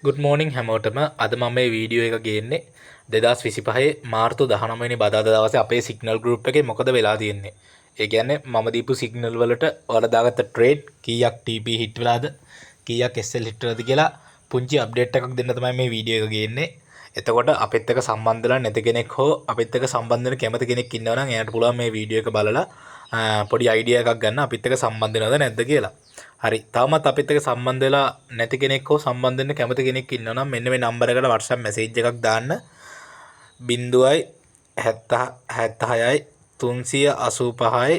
Good මෝනිින් හැමෝටම අද මම මේ වීඩියෝ එක ගේන්නේ 2025 මාර්තු 19 වෙනි බදාදා දවසේ අපේ සිග්නල් ගෲප් එකේ මොකද වෙලා තියෙන්නේ. ඒ කියන්නේ මම දීපු සිග්නල් වලට ඔයාලා දාගත්ත ට්‍රේඩ් කීයක් TP හිට් වෙලාද කීයක් SL හිට් වෙලාද කියලා පුංචි අප්ඩේට් එකක් දෙන්න තමයි මේ වීඩියෝ එක ගේන්නේ. එතකොට අපිත් එක්ක සම්බන්ධ වෙලා නැති කෙනෙක් හෝ අපිත් එක්ක සම්බන්ධ වෙන කැමති කෙනෙක් ඉන්නවා නම් එයාට පුළුවන් මේ වීඩියෝ එක බලලා පොඩි අයිඩියා එකක් ගන්න අපිත් එක්ක සම්බන්ධ වෙනවද නැද්ද කියලා. හරි තාමත් අපිත් එක්ක සම්බන්ධ වෙලා නැති කෙනෙක් හෝ සම්බන්ධ වෙන්න කැමති කෙනෙක් ඉන්නවා නම් මෙන්න මේ නම්බර එකට WhatsApp මැසේජ් එකක් දාන්න 076යි 385යි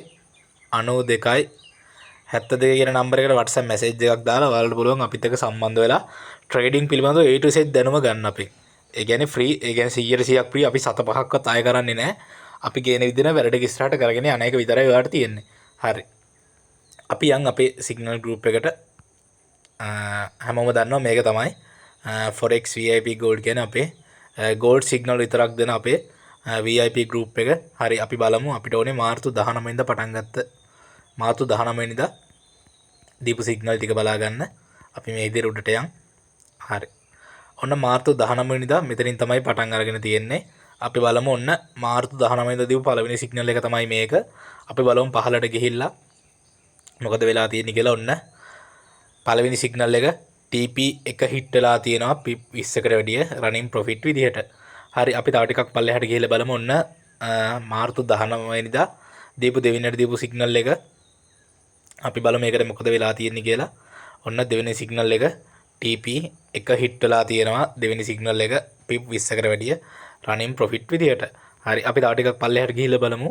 92යි 72 කියන නම්බර එකට WhatsApp මැසේජ් එකක් දාලා ඔයාලට පුළුවන් අපිත් එක්ක සම්බන්ධ වෙලා ට්‍රේඩින් පිළිබඳව A to Z දැනුම ගන්න අපි. ඒ කියන්නේ ෆ්‍රී ඒ කියන්නේ 100% ෆ්‍රී අපි 7-5ක්වත් ආය කරන්නේ නැහැ. අපි කියන විදිහට වැඩ ටික ඉස්සරහට කරගෙන යන එක විතරයි ඔයාලට තියෙන්නේ. හරි. අපි යන් අපේ සිග්නල් ගෲප් එකට හැමෝම දන්නවා මේක තමයි forex vip gold කියන අපේ gold signal විතරක් දෙන අපේ vip group එක. හරි අපි බලමු අපිට ඕනේ මාර්තු 19 වෙනිදා පටන් ගත්ත මාර්තු 19 වෙනිදා දීපු සිග්නල් ටික බලා ගන්න. අපි මේ විදිහට උඩට යන්. හරි. ඔන්න මාර්තු 19 වෙනිදා මෙතනින් තමයි පටන් අරගෙන තියෙන්නේ. අපි බලමු ඔන්න මාර්තු 19 වෙනිදා දීපු පළවෙනි සිග්නල් එක තමයි මේක. අපි බලමු පහළට ගිහිල්ලා මොකද වෙලා තියෙන්නේ කියලා. ඔන්න පළවෙනි සිග්නල් එක TP එක හිට් වෙලා තියෙනවා pip 20කට වැඩිය running profit විදිහට. හරි අපි තව ටිකක් පල්ලෙහාට ගිහලා බලමු. ඔන්න මාර්තු 19 වෙනිදා දීපු දෙවෙනිට දීපු සිග්නල් එක අපි බලමු මේකට මොකද වෙලා තියෙන්නේ කියලා. ඔන්න දෙවෙනි සිග්නල් එක TP එක හිට් වෙලා තියෙනවා දෙවෙනි සිග්නල් එක pip 20කට වැඩිය running profit විදිහට. හරි අපි තව ටිකක් පල්ලෙහාට ගිහලා බලමු.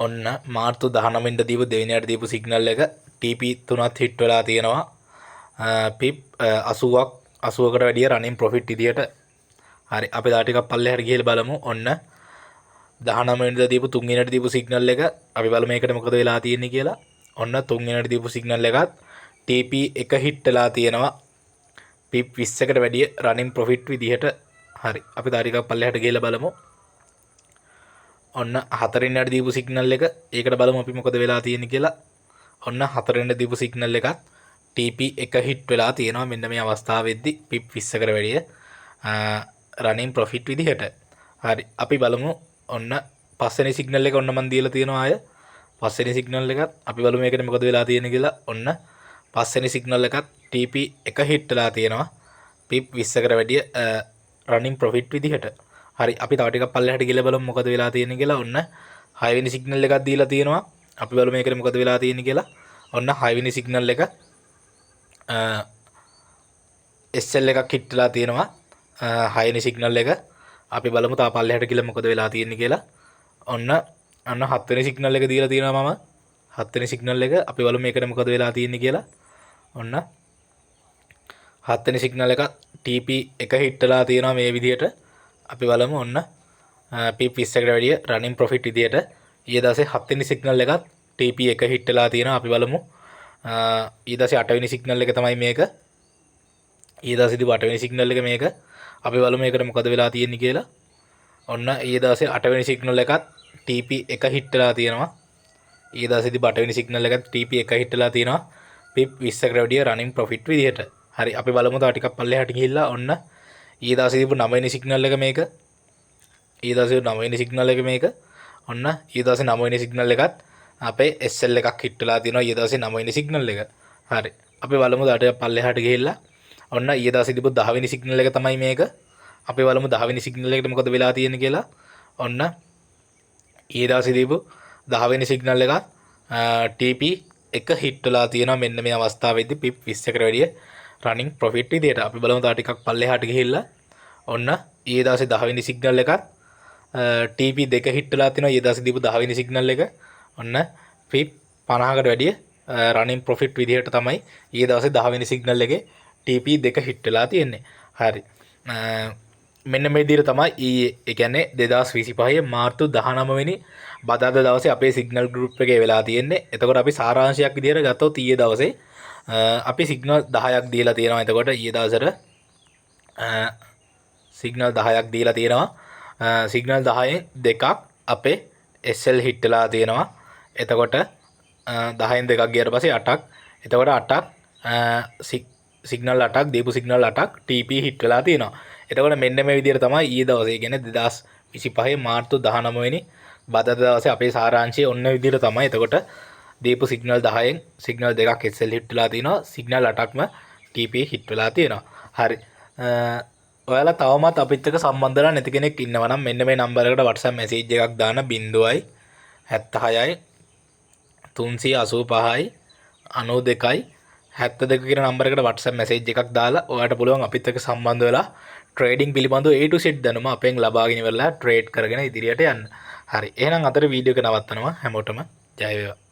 ඔන්න මාර්තු 19 වෙනිදා දීපු දෙවෙනියට දීපු සිග්නල් එක TP 3ත් හිට් වෙලා තියෙනවා pip 80කට වැඩිය running profit විදියට. හරි අපි තව ටිකක් පල්ලෙහාට ගිහලා බලමු. ඔන්න 19 වෙනිදා දීපු තුන්වෙනියට දීපු සිග්නල් එක අපි බලමු මේකට මොකද වෙලා තියෙන්නේ කියලා. ඔන්න තුන්වෙනියට දීපු සිග්නල් එකත් TP එක හිට් වෙලා තියෙනවා pip 20කට වැඩිය running profit විදියට. හරි අපි තව ටිකක් පල්ලෙහාට ගිහලා බලමු. ඔන්න හතරවෙනියට දීපු සිග්නල් එක ඒකට බලමු අපි මොකද වෙලා තියෙන්නේ කියලා. ඔන්න හතරවෙනියට දීපු සිග්නල් එකත් TP එක හිට් වෙලා තියෙනවා මෙන්න මේ අවස්ථාවේදී pip 20කට වැඩිය running profit විදිහට. හරි අපි බලමු. ඔන්න පස්වෙනි සිග්නල් එක ඔන්න මම දීලා තියෙනවා අය. පස්වෙනි සිග්නල් එකත් අපි බලමු මේකට මොකද වෙලා තියෙන්නේ කියලා. ඔන්න පස්වෙනි සිග්නල් එකත් TP එක හිට් වෙලා තියෙනවා pip 20කට වැඩිය running profit විදිහට. හරි අපි තව ටිකක් පල්ලෙහාට ගිහලා බලමු මොකද වෙලා තියෙන්නේ කියලා. ඔන්න 6 වෙනි සිග්නල් එකක් දීලා තියෙනවා. අපි බලමු මේකට මොකද වෙලා තියෙන්නේ කියලා. ඔන්න 6 වෙනි සිග්නල් එක SL එකක් හිට් වෙලා තියෙනවා 6 වෙනි සිග්නල් එක. අපි බලමු තා පල්ලෙහාට ගිහලා මොකද වෙලා තියෙන්නේ කියලා. ඔන්න 7 වෙනි සිග්නල් එක දීලා තියෙනවා මම. 7 වෙනි සිග්නල් එක අපි බලමු මේකට මොකද වෙලා තියෙන්නේ කියලා. ඔන්න 7 වෙනි සිග්නල් එක TP එක හිට් වෙලා තියෙනවා මේ විදිහට. අපි බලමු ඔන්න pip 20කට වැඩිය running profit විදියට. ඊයේ දවසේ 7 වෙනි සිග්නල් එකත් TP එක හිට් වෙලා තියෙනවා. අපි බලමු ඊයේ දවසේ 8 වෙනි සිග්නල් එක තමයි මේක. ඊයේ දවසේ දීපු 8 වෙනි සිග්නල් එක මේක. අපි බලමු මේකට මොකද වෙලා තියෙන්නේ කියලා. ඔන්න ඊයේ දවසේ 8 වෙනි සිග්නල් එකත් TP එක හිට් වෙලා තියෙනවා. ඊයේ දවසේ දීපු 8 වෙනි සිග්නල් එකත් TP එක හිට් වෙලා තියෙනවා pip 20කට වැඩිය running profit විදියට. හරි අපි බලමු තව ටිකක් පල්ලෙහාට ගිහිල්ලා ඔන්න ඊයේ දවසේ දීපු 9 වෙනි සිග්නල් එක මේක. ඊයේ දවසේ 9 වෙනි සිග්නල් එක මේක. ඔන්න ඊයේ දවසේ 9 වෙනි සිග්නල් එකත් අපේ SL එකක් හිට් වෙලා තියෙනවා ඊයේ දවසේ 9 වෙනි සිග්නල් එක. හරි අපි බලමු ඊට පල්ලෙහාට ගිහිල්ලා ඔන්න ඊයේ දවසේ දීපු 10 වෙනි සිග්නල් එක තමයි මේක. අපි බලමු 10 වෙනි සිග්නල් එකට මොකද වෙලා තියෙන්නේ කියලා. ඔන්න ඊයේ දවසේ දීපු 10 වෙනි සිග්නල් එකත් TP එක හිට් වෙලා තියෙනවා මෙන්න මේ අවස්ථාවේදී pip 20කට වැඩිය running profit විදියට. අපි බලමු තව ටිකක් පල්ලෙහාට ගිහිල්ලා ඔන්න ඊයේ දවසේ 10 වෙනි සිග්නල් එකත් TP දෙක හිට් වෙලා තිනවා ඊයේ දවසේ දීපු 10 වෙනි සිග්නල් එක. ඔන්න pip 50කට වැඩිය running profit විදිහට තමයි ඊයේ දවසේ 10 වෙනි සිග්නල් එකේ TP දෙක හිට් වෙලා තියෙන්නේ. හරි මෙන්න මේ විදිහට තමයි ඊයේ ඒ කියන්නේ 2025 මාර්තු 19 වෙනි බදාදා දවසේ අපේ සිග්නල් ගෲප් එකේ වෙලා තියෙන්නේ. එතකොට අපි සාරාංශයක් විදිහට ගත්තොත් ඊයේ දවසේ අපි සිග්නල් 10ක් දීලා තියෙනවා. එතකොට ඊයේ දවසට සිග්නල් 10ක් දීලා තියෙනවා. සිග්නල් 10න් දෙකක් අපේ SL හිට් වෙලා තියෙනවා. එතකොට 10න් දෙකක් ගියාට පස්සේ 8ක්. එතකොට 8ක් සිග්නල් 8ක් දීපු සිග්නල් 8ක් TP හිට් වෙලා තියෙනවා. එතකොට මෙන්න මේ විදිහට තමයි ඊයේ දවසේ කියන්නේ 2025 මාර්තු 19 වෙනි බදද දවසේ අපේ සාරාංශය ඔන්න විදිහට තමයි. එතකොට දීපු සිග්නල් 10න් සිග්නල් 2ක් SL හිට් වෙලා තිනවා. සිග්නල් 8ක්ම TP හිට් වෙලා තියෙනවා. හරි. ඔයාලා තවමත් අපිත් එක්ක සම්බන්ධ වෙලා නැති කෙනෙක් ඉන්නවා නම් මෙන්න මේ නම්බර් එකට WhatsApp මැසේජ් එකක් දාන්න 076යි 385යි 92යි 72 කියන නම්බර් එකට WhatsApp මැසේජ් එකක් දාලා ඔයාලට පුළුවන් අපිත් එක්ක සම්බන්ධ වෙලා ට්‍රේඩින් පිළිබඳව A to Z දැනුම අපෙන් ලබාගෙන ඉවරලා ට්‍රේඩ් කරගෙන ඉදිරියට යන්න. හරි. එහෙනම් අතර වීඩියෝ එක නවත්තනවා. හැමෝටම ජය වේවා.